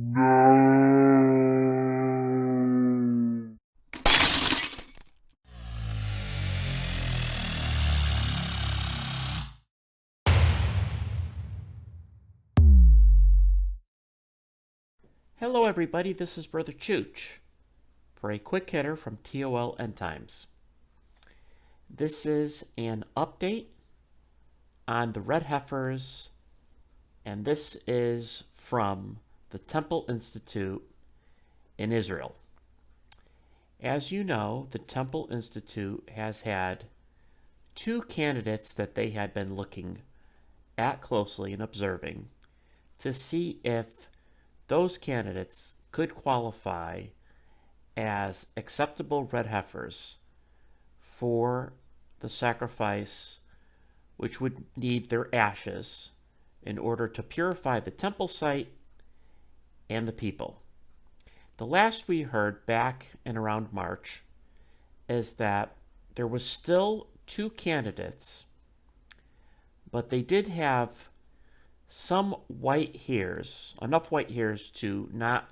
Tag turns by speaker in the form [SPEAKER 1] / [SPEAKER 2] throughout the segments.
[SPEAKER 1] Hello everybody, this is Brother Chooch for a quick hitter from TOL End Times. This is an update on the Red Heifers, and this is from the Temple Institute in Israel. As you know, the Temple Institute has had two candidates that they had been looking at closely and observing to see if those candidates could qualify as acceptable red heifers for the sacrifice, which would need their ashes in order to purify the temple site and the people. The last we heard back in around March is that there was still two candidates, but they did have some white hairs, enough white hairs to not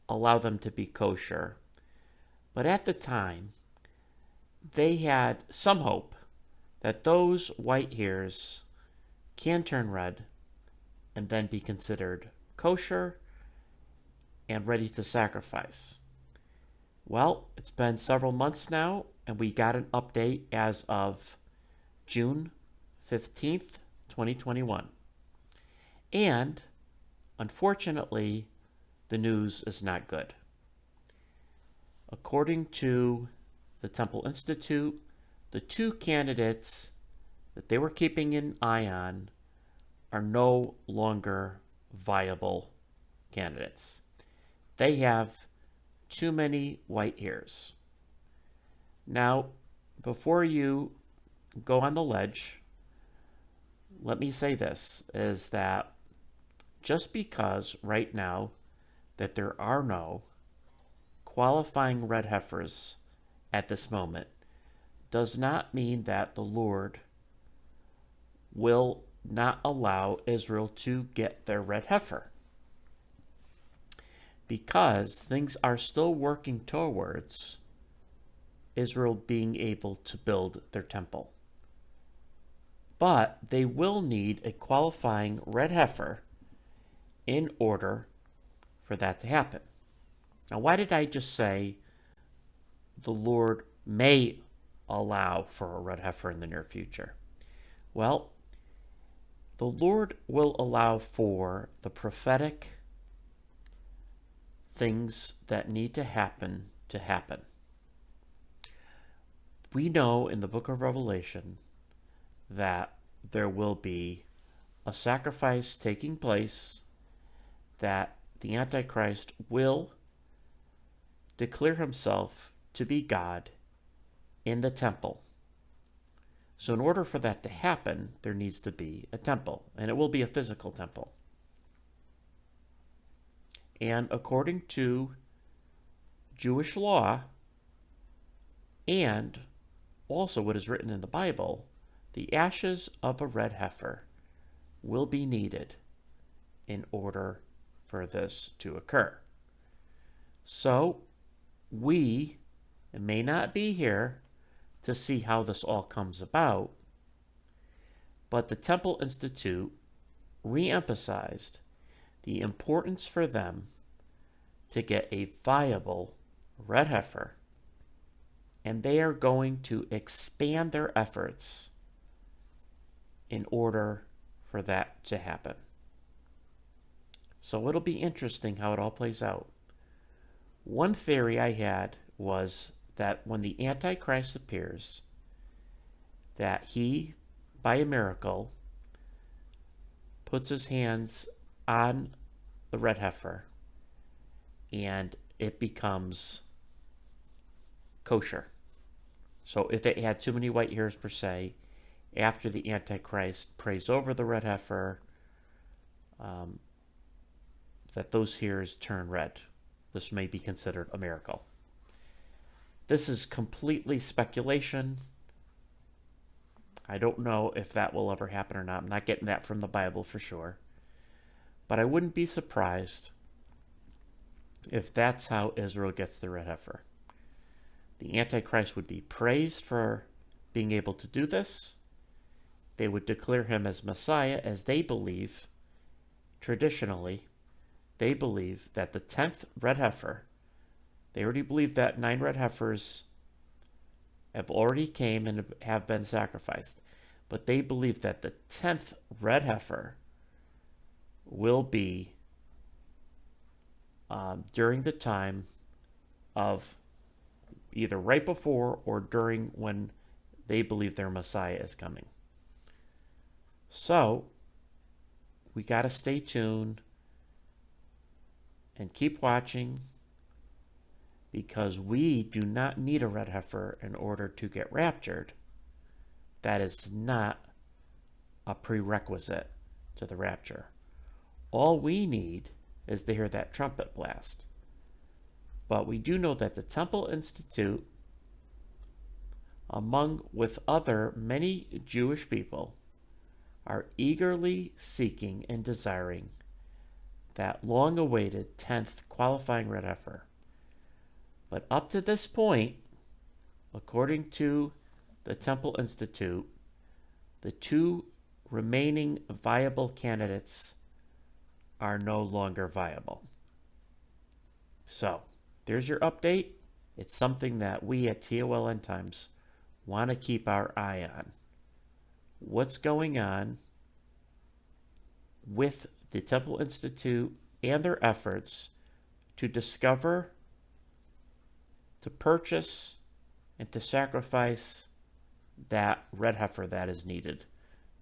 [SPEAKER 1] allow them to be kosher. But at the time, they had some hope that those white hairs can turn red and then be considered kosher and ready to sacrifice. Well, it's been several months now, and we got an update as of June 15th, 2021. And, unfortunately, the news is not good. According to the Temple Institute, the two candidates that they were keeping an eye on are no longer viable candidates. They have too many white hairs. Now, before you go on the ledge, let me say this, is that just because right now that there are no qualifying red heifers at this moment does not mean that the Lord will not allow Israel to get their red heifer, because things are still working towards Israel being able to build their temple. But they will need a qualifying red heifer in order for that to happen. Now, why did I just say the Lord may allow for a red heifer in the near future? Well, the Lord will allow for the prophetic things that need to happen to happen. We know in the book of Revelation that there will be a sacrifice taking place, that the antichrist will declare himself to be God in the temple. So in order for that to happen, there needs to be a temple, and it will be a physical temple. And according to Jewish law, and also what is written in the Bible, the ashes of a red heifer will be needed in order for this to occur. So we may not be here to see how this all comes about, but the Temple Institute re-emphasized the importance for them to get a viable red heifer, and they are going to expand their efforts in order for that to happen. So it'll be interesting how it all plays out. One theory I had was that when the Antichrist appears, that he, by a miracle, puts his hands on the red heifer and it becomes kosher. So if it had too many white hairs per se, after the Antichrist prays over the red heifer, that those hairs turn red. This may be considered a miracle. This is completely speculation. I don't know if that will ever happen or not. I'm not getting that from the Bible for sure. But I wouldn't be surprised if that's how Israel gets the red heifer. The antichrist would be praised for being able to do this. They would declare him as Messiah, as they believe, traditionally, they believe that the 10th red heifer, they already believe that 9 red heifers have already came and have been sacrificed. But they believe that the 10th red heifer will be during the time of either right before or during when they believe their Messiah is coming. So we got to stay tuned and keep watching, because we do not need a red heifer in order to get raptured. That is not a prerequisite to the rapture. All we need is to hear that trumpet blast. But we do know that the Temple Institute, among with other many Jewish people, are eagerly seeking and desiring that long-awaited 10th qualifying red heifer. But up to this point, according to the Temple Institute, the 2 remaining viable candidates are no longer viable. So, there's your update. It's something that we at TOL End Times want to keep our eye on. What's going on with the Temple Institute and their efforts to discover, to purchase, and to sacrifice that red heifer that is needed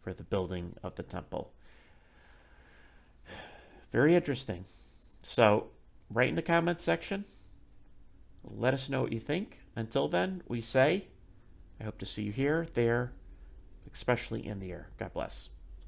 [SPEAKER 1] for the building of the temple. Very interesting. So, write in the comments section. Let us know what you think. Until then, we say, I hope to see you here, there, especially in the air. God bless.